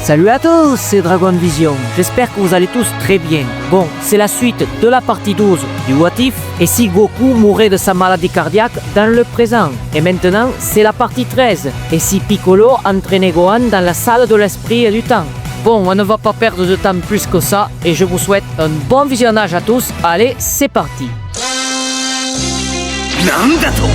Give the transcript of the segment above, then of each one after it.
Salut à tous, c'est Dragon Vision. J'espère que vous allez tous très bien. Bon, c'est la suite de la partie 12 du What If, et si Goku mourait de sa maladie cardiaque dans le présent. Et maintenant, c'est la partie 13, et si Piccolo entraînait Gohan dans la salle de l'esprit et du temps. Bon, on ne va pas perdre de temps plus que ça, et je vous souhaite un bon visionnage à tous. Allez, c'est parti. Nandato!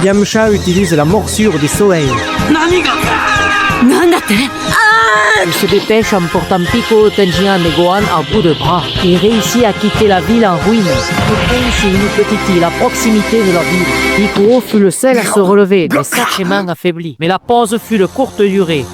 Yamcha utilise la morsure du soleil. Il se dépêche en portant Piccolo, Tenshinhan et Gohan à bout de bras. Il réussit à quitter la ville en ruine. C'est une petite île à proximité de la ville. Piccolo fut le seul à se relever, mais sacrément affaibli. Mais la pause fut de courte durée.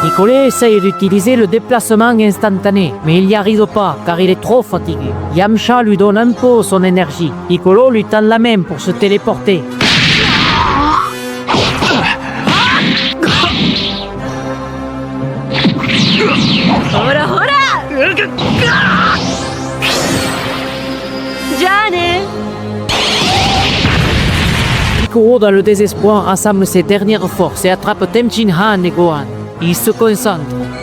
Piccolo essaye d'utiliser le déplacement instantané, mais il n'y arrive pas, car il est trop fatigué. Yamcha lui donne un peu son énergie. Piccolo lui tend la main pour se téléporter. Piccolo, dans le désespoir, rassemble ses dernières forces et attrape Tenshinhan et Gohan. Ils se concentrent.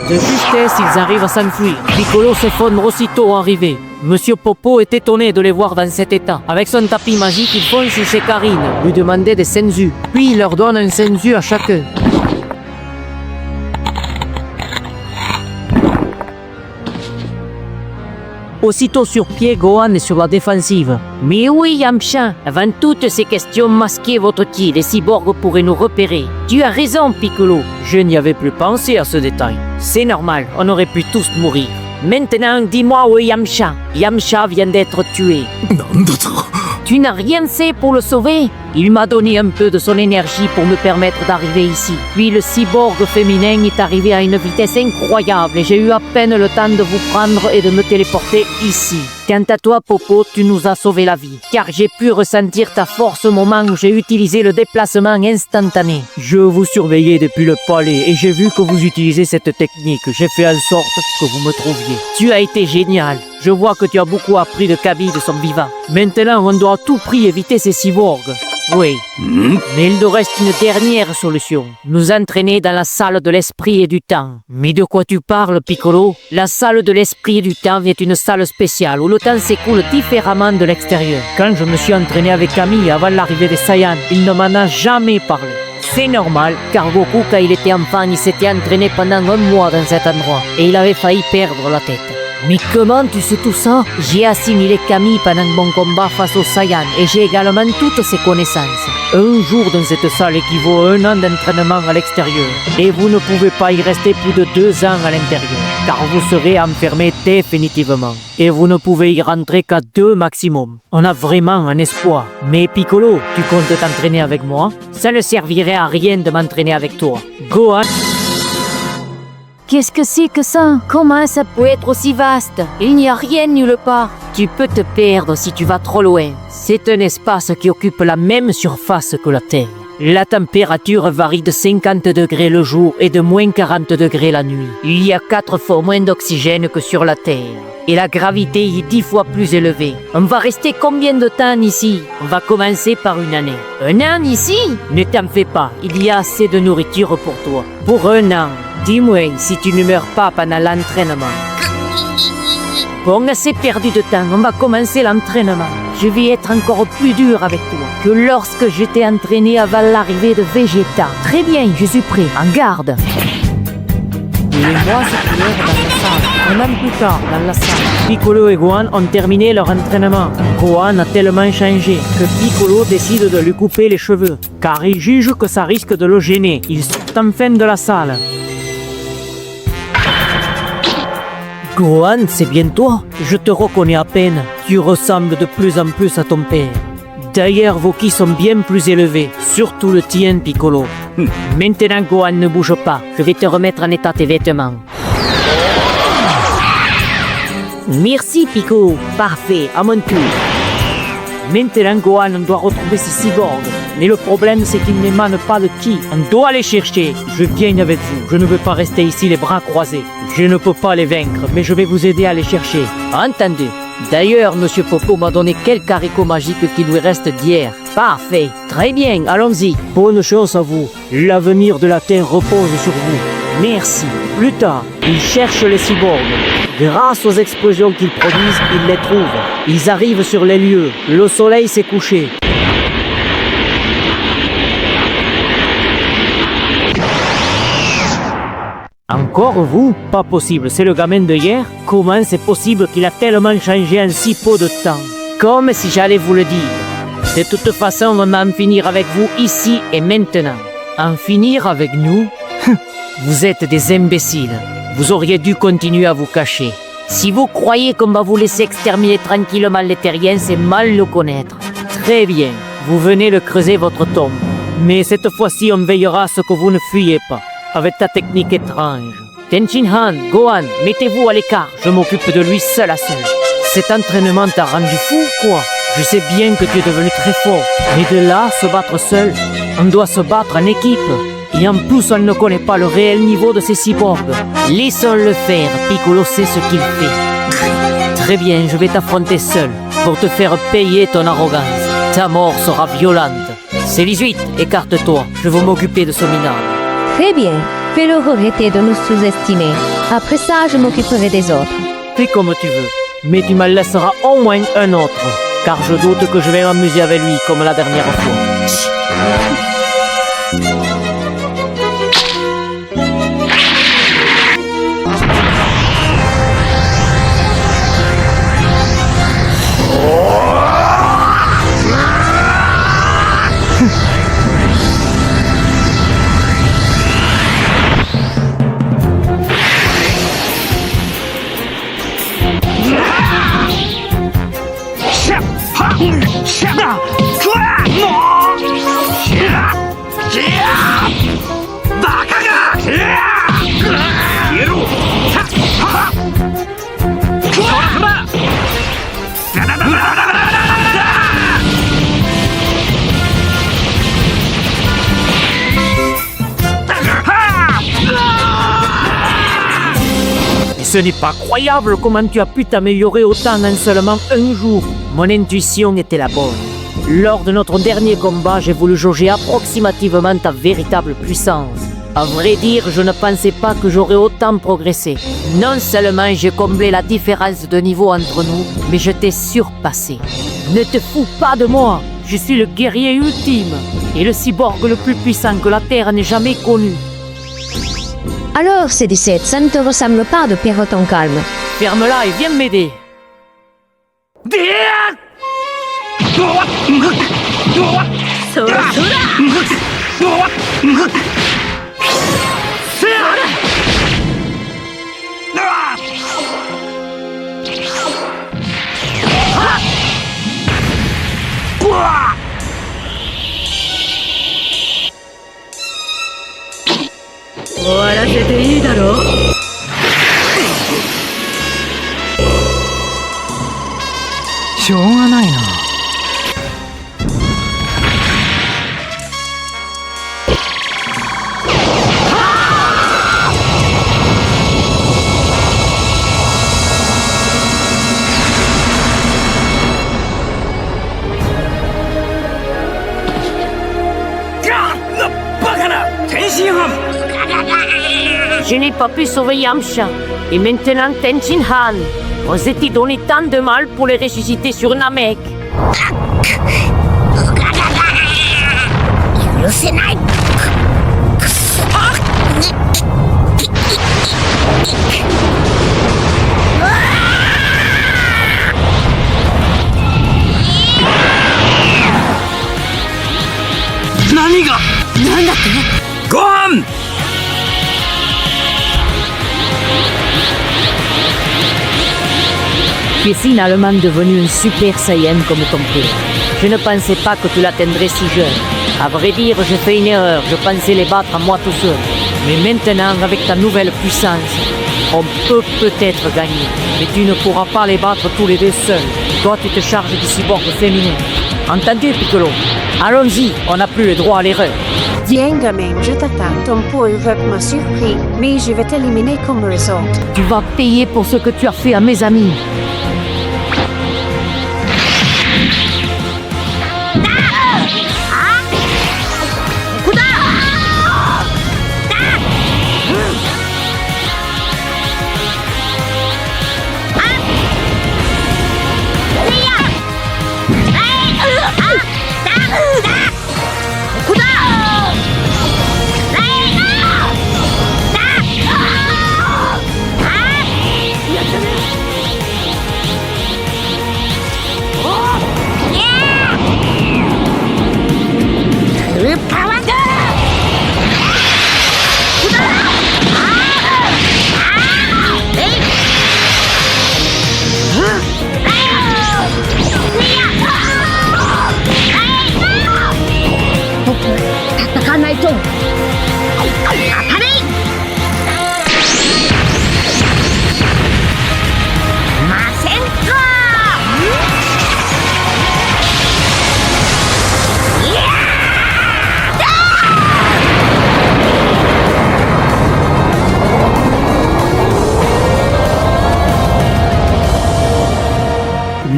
De justesse, ils arrivent à s'enfuir. Piccolo s'effondre aussitôt arrivé. Monsieur Popo est étonné de les voir dans cet état. Avec son tapis magique, il fonce chez Karine, lui demander des senzu. Puis il leur donne un senzu à chacun. Aussitôt sur pied, Gohan est sur la défensive. Mais oui, Yamcha, avant toutes ces questions masquées, votre-t-il, les cyborgs pourraient nous repérer. Tu as raison, Piccolo. Je n'y avais plus pensé à ce détail. C'est normal, on aurait pu tous mourir. Maintenant, dis-moi où est Yamcha. Yamcha vient d'être tué. Nandato! Tu n'as rien fait pour le sauver? Il m'a donné un peu de son énergie pour me permettre d'arriver ici. Puis le cyborg féminin est arrivé à une vitesse incroyable et j'ai eu à peine le temps de vous prendre et de me téléporter ici. Quant à toi, Popo, tu nous as sauvé la vie, car j'ai pu ressentir ta force au moment où j'ai utilisé le déplacement instantané. Je vous surveillais depuis le palais et j'ai vu que vous utilisez cette technique. J'ai fait en sorte que vous me trouviez. Tu as été génial. Je vois que tu as beaucoup appris de Kaby de son vivant. Maintenant, on doit à tout prix éviter ces cyborgs. Oui, mais il nous reste une dernière solution. Nous entraîner dans la salle de l'esprit et du temps. Mais de quoi tu parles, Piccolo? La salle de l'esprit et du temps est une salle spéciale où le temps s'écoule différemment de l'extérieur. Quand je me suis entraîné avec Camille avant l'arrivée des Saiyans, il ne m'en a jamais parlé. C'est normal, car Goku, quand il était enfant, il s'était entraîné pendant un mois dans cet endroit et il avait failli perdre la tête. Mais comment tu sais tout ça? J'ai assimilé Camille pendant mon combat face aux Saiyans et j'ai également toutes ses connaissances. Un jour dans cette salle équivaut à un an d'entraînement à l'extérieur. Et vous ne pouvez pas y rester plus de 2 ans à l'intérieur, car vous serez enfermé définitivement. Et vous ne pouvez y rentrer qu'à 2 maximum. On a vraiment un espoir. Mais Piccolo, tu comptes t'entraîner avec moi? Ça ne servirait à rien de m'entraîner avec toi. Gohan... Qu'est-ce que c'est que ça? Comment ça peut être aussi vaste? Il n'y a rien nulle part. Tu peux te perdre si tu vas trop loin. C'est un espace qui occupe la même surface que la Terre. La température varie de 50 degrés le jour et de moins 40 degrés la nuit. Il y a 4 fois moins d'oxygène que sur la Terre. Et la gravité y est 10 fois plus élevée. On va rester combien de temps ici? On va commencer par une année. Un an ici? Ne t'en fais pas, il y a assez de nourriture pour toi. Pour un an. Dis-moi si tu ne meurs pas pendant l'entraînement. Bon, assez perdu de temps, on va commencer l'entraînement. Je vais être encore plus dur avec toi que lorsque je t'ai entraîné avant l'arrivée de Vegeta. Très bien, je suis prêt. En garde. Les mois s'écoulèrent dans la salle. Un an plus tard, dans la salle, Piccolo et Gohan ont terminé leur entraînement. Gohan a tellement changé que Piccolo décide de lui couper les cheveux, car il juge que ça risque de le gêner. Il sort enfin de la salle. Gohan, c'est bien toi? Je te reconnais à peine. Tu ressembles de plus en plus à ton père. D'ailleurs, vos ki sont bien plus élevés, surtout le tien, Piccolo. Maintenant, Gohan, ne bouge pas. Je vais te remettre en état tes vêtements. Merci, Pico. Parfait, à mon tour. Maintenant, Gohan, on doit retrouver ces cyborgs. Mais le problème, c'est qu'ils n'émanent pas de ki. On doit les chercher. Je viens avec vous. Je ne veux pas rester ici les bras croisés. Je ne peux pas les vaincre, mais je vais vous aider à les chercher. Entendu. D'ailleurs, Monsieur Popo m'a donné quelques haricots magiques qui lui restent d'hier. Parfait. Très bien, allons-y. Bonne chance à vous. L'avenir de la Terre repose sur vous. Merci. Plus tard, ils cherchent les cyborgs. Grâce aux explosions qu'ils produisent, ils les trouvent. Ils arrivent sur les lieux. Le soleil s'est couché. Encore vous? Pas possible, c'est le gamin de hier? Comment c'est possible qu'il a tellement changé en si peu de temps? Comme si j'allais vous le dire. De toute façon, on va en finir avec vous ici et maintenant. En finir avec nous? Vous êtes des imbéciles. Vous auriez dû continuer à vous cacher. Si vous croyez qu'on va vous laisser exterminer tranquillement les terriens, c'est mal le connaître. Très bien, vous venez de creuser votre tombe. Mais cette fois-ci, on veillera à ce que vous ne fuyez pas. Avec ta technique étrange. Tenshinhan, Gohan, mettez-vous à l'écart, je m'occupe de lui seul à seul. Cet entraînement t'a rendu fou, quoi? Je sais bien que tu es devenu très fort, mais de là, se battre seul, on doit se battre en équipe. Et en plus, on ne connaît pas le réel niveau de ces cyborgs. Laissons-le faire, Piccolo sait ce qu'il fait. Très bien, je vais t'affronter seul, pour te faire payer ton arrogance. Ta mort sera violente. C'est 18, écarte-toi, je vais m'occuper de ce minable. Très bien, fais-leur arrêter de nous sous-estimer. Après ça, je m'occuperai des autres. Fais comme tu veux, mais tu m'en laisseras au moins un autre, car je doute que je vais m'amuser avec lui comme la dernière fois. Ce n'est pas croyable comment tu as pu t'améliorer autant en seulement un jour. Mon intuition était la bonne. Lors de notre dernier combat, j'ai voulu jauger approximativement ta véritable puissance. À vrai dire, je ne pensais pas que j'aurais autant progressé. Non seulement j'ai comblé la différence de niveau entre nous, mais je t'ai surpassé. Ne te fous pas de moi, je suis le guerrier ultime et le cyborg le plus puissant que la Terre n'ait jamais connu. Alors, C17, ça ne te ressemble pas de perdre ton calme. Ferme-la et viens m'aider. Je n'ai pas pu sauver Yamcha. Et maintenant Tenshinhan. Vous étiez donné tant de mal pour les ressusciter sur Namek. Gohan! Tu es finalement devenu un Super Saiyan comme ton père. Je ne pensais pas que tu l'atteindrais si jeune. À vrai dire, j'ai fait une erreur. Je pensais les battre à moi tout seul. Mais maintenant, avec ta nouvelle puissance, On peut peut-être gagner, mais tu ne pourras pas les battre tous les deux seuls. Toi, tu te charges du cyborg féminin. Entendu, Piccolo? Allons-y, on n'a plus le droit à l'erreur. Viens, gamin, je t'attends. Ton poids m'a surpris, mais je vais t'éliminer comme resort. Tu vas payer pour ce que tu as fait à mes amis.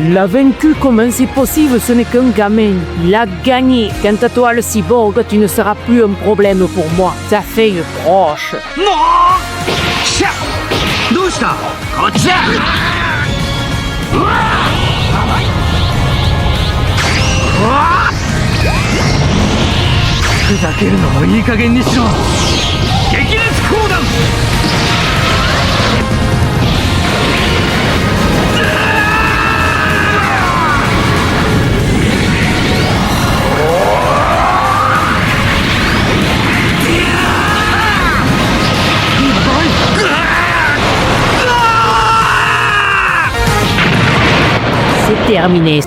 Il a vaincu comme c'est possible, ce n'est qu'un gamin. Il a gagné. Quant à toi, le cyborg, tu ne seras plus un problème pour moi. Ça fait une proche. どうしたこっちだふざけるのもいい加減にしろ激烈砲弾C'est terminé.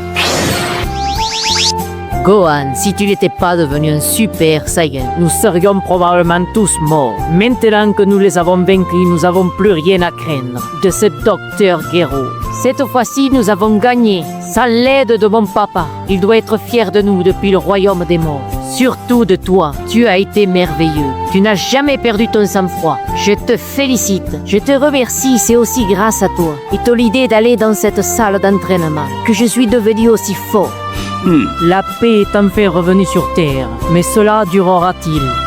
Gohan, si tu n'étais pas devenu un super Saiyan, nous serions probablement tous morts. Maintenant que nous les avons vaincus, nous n'avons plus rien à craindre de ce docteur Gero. Cette fois-ci, nous avons gagné, sans l'aide de mon papa. Il doit être fier de nous depuis le royaume des morts. Surtout de toi, tu as été merveilleux. Tu n'as jamais perdu ton sang-froid. Je te félicite. Je te remercie, c'est aussi grâce à toi. Et t'as l'idée d'aller dans cette salle d'entraînement que je suis devenu aussi fort. La paix est enfin revenue sur Terre, mais cela durera-t-il?